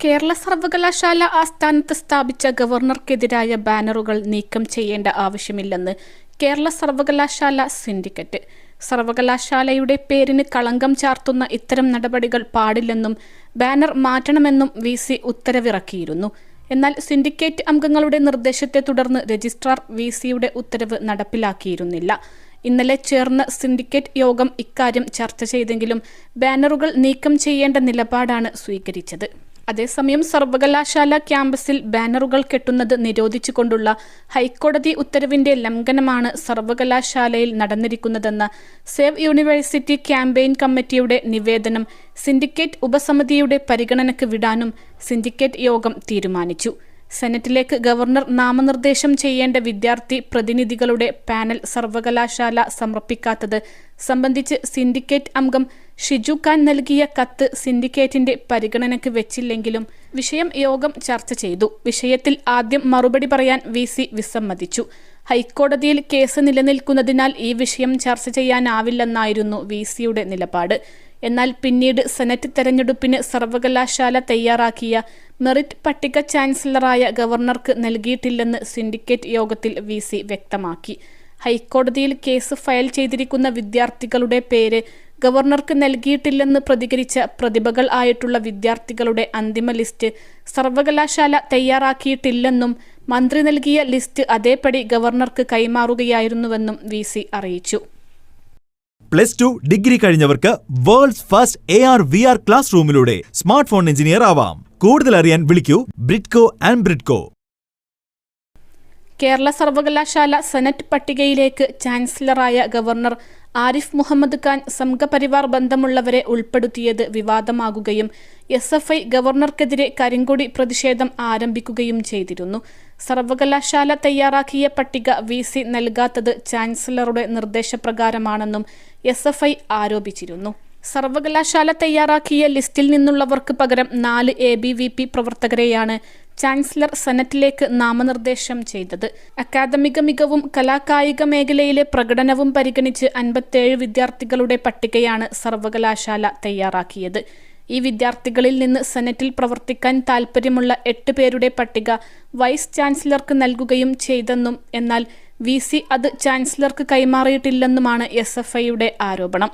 കേരള സർവകലാശാല ആസ്ഥാനത്ത് സ്ഥാപിച്ച ഗവർണർക്കെതിരായ ബാനറുകൾ നീക്കം ചെയ്യേണ്ട ആവശ്യമില്ലെന്ന് കേരള സർവകലാശാല സിൻഡിക്കേറ്റ്. സർവകലാശാലയുടെ പേരിന് കളങ്കം ചാർത്തുന്ന ഇത്തരം നടപടികൾ പാടില്ലെന്നും ബാനർ മാറ്റണമെന്നും VC ഉത്തരവിറക്കിയിരുന്നു. എന്നാൽ സിൻഡിക്കേറ്റ് അംഗങ്ങളുടെ നിർദ്ദേശത്തെ തുടർന്ന് രജിസ്ട്രാർ VCയുടെ ഉത്തരവ് നടപ്പിലാക്കിയിരുന്നില്ല. ഇന്നലെ ചേർന്ന സിൻഡിക്കേറ്റ് യോഗം ഇക്കാര്യം ചർച്ച ചെയ്തെങ്കിലും ബാനറുകൾ നീക്കം ചെയ്യേണ്ട നിലപാടാണ് സ്വീകരിച്ചത്. അതേസമയം സർവകലാശാല ക്യാമ്പസിൽ ബാനറുകൾ കെട്ടുന്നത് നിരോധിച്ചുകൊണ്ടുള്ള ഹൈക്കോടതി ഉത്തരവിന്റെ ലംഘനമാണ് സർവകലാശാലയിൽ നടന്നിരിക്കുന്നതെന്ന സേവ് യൂണിവേഴ്സിറ്റി ക്യാമ്പയിൻ കമ്മിറ്റിയുടെ നിവേദനം സിൻഡിക്കേറ്റ് ഉപസമിതിയുടെ പരിഗണനയ്ക്ക് വിടാനും സിൻഡിക്കേറ്റ് യോഗം തീരുമാനിച്ചു. സെനറ്റിലേക്ക് ഗവർണർ നാമനിർദ്ദേശം ചെയ്യേണ്ട വിദ്യാർത്ഥി പ്രതിനിധികളുടെ പാനൽ സർവകലാശാല സമർപ്പിക്കാത്തത് സംബന്ധിച്ച് സിൻഡിക്കേറ്റ് അംഗം ഷിജു ഖാൻ നൽകിയ കത്ത് സിൻഡിക്കേറ്റിന്റെ പരിഗണനയ്ക്ക് വെച്ചില്ലെങ്കിലും വിഷയം യോഗം ചർച്ച ചെയ്തു. വിഷയത്തിൽ ആദ്യം മറുപടി പറയാൻ VC വിസമ്മതിച്ചു. ഹൈക്കോടതിയിൽ കേസ് നിലനിൽക്കുന്നതിനാൽ ഈ വിഷയം ചർച്ച ചെയ്യാനാവില്ലെന്നായിരുന്നു VCയുടെ നിലപാട്. എന്നാൽ പിന്നീട് സെനറ്റ് തെരഞ്ഞെടുപ്പിന് സർവകലാശാല തയ്യാറാക്കിയ മെറിറ്റ് പട്ടിക ചാൻസലറായ ഗവർണർക്ക് നൽകിയിട്ടില്ലെന്ന് സിൻഡിക്കേറ്റ് യോഗത്തിൽ VC വ്യക്തമാക്കി. ഹൈക്കോടതിയിൽ കേസ് ഫയൽ ചെയ്തിരിക്കുന്ന വിദ്യാർത്ഥികളുടെ പേര് ഗവർണർക്ക് നൽകിയിട്ടില്ലെന്ന് പ്രതികരിച്ച പ്രതിഭകൾ ആയിട്ടുള്ള വിദ്യാർത്ഥികളുടെ അന്തിമ ലിസ്റ്റ് സർവകലാശാല തയ്യാറാക്കിയിട്ടില്ലെന്നും മന്ത്രി നൽകിയ ലിസ്റ്റ് അതേപടി ഗവർണർക്ക് കൈമാറുകയായിരുന്നുവെന്നും VC അറിയിച്ചു. +2 ഡിഗ്രി കഴിഞ്ഞവർക്ക് വേൾഡ്സ് ഫസ്റ്റ് AR/VR ക്ലാസ് റൂമിലൂടെ സ്മാർട്ട് ഫോൺ എഞ്ചിനീയർ ആവാം. കൂടുതൽ അറിയാൻ വിളിക്കൂ ബ്രിഡ്കോ ആൻഡ് ബ്രിഡ്കോ. കേരള സർവകലാശാല സെനറ്റ് പട്ടികയിലേക്ക് ചാൻസലറായ ഗവർണർ ആരിഫ് മുഹമ്മദ് ഖാൻ സംഘപരിവാർ ബന്ധമുള്ളവരെ ഉൾപ്പെടുത്തിയത് വിവാദമാകുകയും SFI ഗവർണർക്കെതിരെ കരിങ്കൊടി പ്രതിഷേധം ആരംഭിക്കുകയും ചെയ്തിരുന്നു. സർവകലാശാല തയ്യാറാക്കിയ പട്ടിക VC നൽകാത്തത് ചാൻസലറുടെ നിർദ്ദേശപ്രകാരമാണെന്നും SFI ആരോപിച്ചിരുന്നു. സർവകലാശാല തയ്യാറാക്കിയ ലിസ്റ്റിൽ നിന്നുള്ളവർക്ക് പകരം 4 ABVP പ്രവർത്തകരെയാണ് ചാൻസലർ സെനറ്റിലേക്ക് നാമനിർദ്ദേശം ചെയ്തത്. അക്കാദമിക മികവും കലാകായിക മേഖലയിലെ പ്രകടനവും പരിഗണിച്ച് 57 വിദ്യാർത്ഥികളുടെ പട്ടികയാണ് സർവകലാശാല തയ്യാറാക്കിയത്. ഈ വിദ്യാർത്ഥികളിൽ നിന്ന് സെനറ്റിൽ പ്രവർത്തിക്കാൻ താൽപ്പര്യമുള്ള 8 പേരുടെ പട്ടിക വൈസ് ചാൻസലർക്ക് നൽകുകയും ചെയ്തെന്നും എന്നാൽ VC അത് ചാൻസലർക്ക് കൈമാറിയിട്ടില്ലെന്നുമാണ് SFIയുടെ ആരോപണം.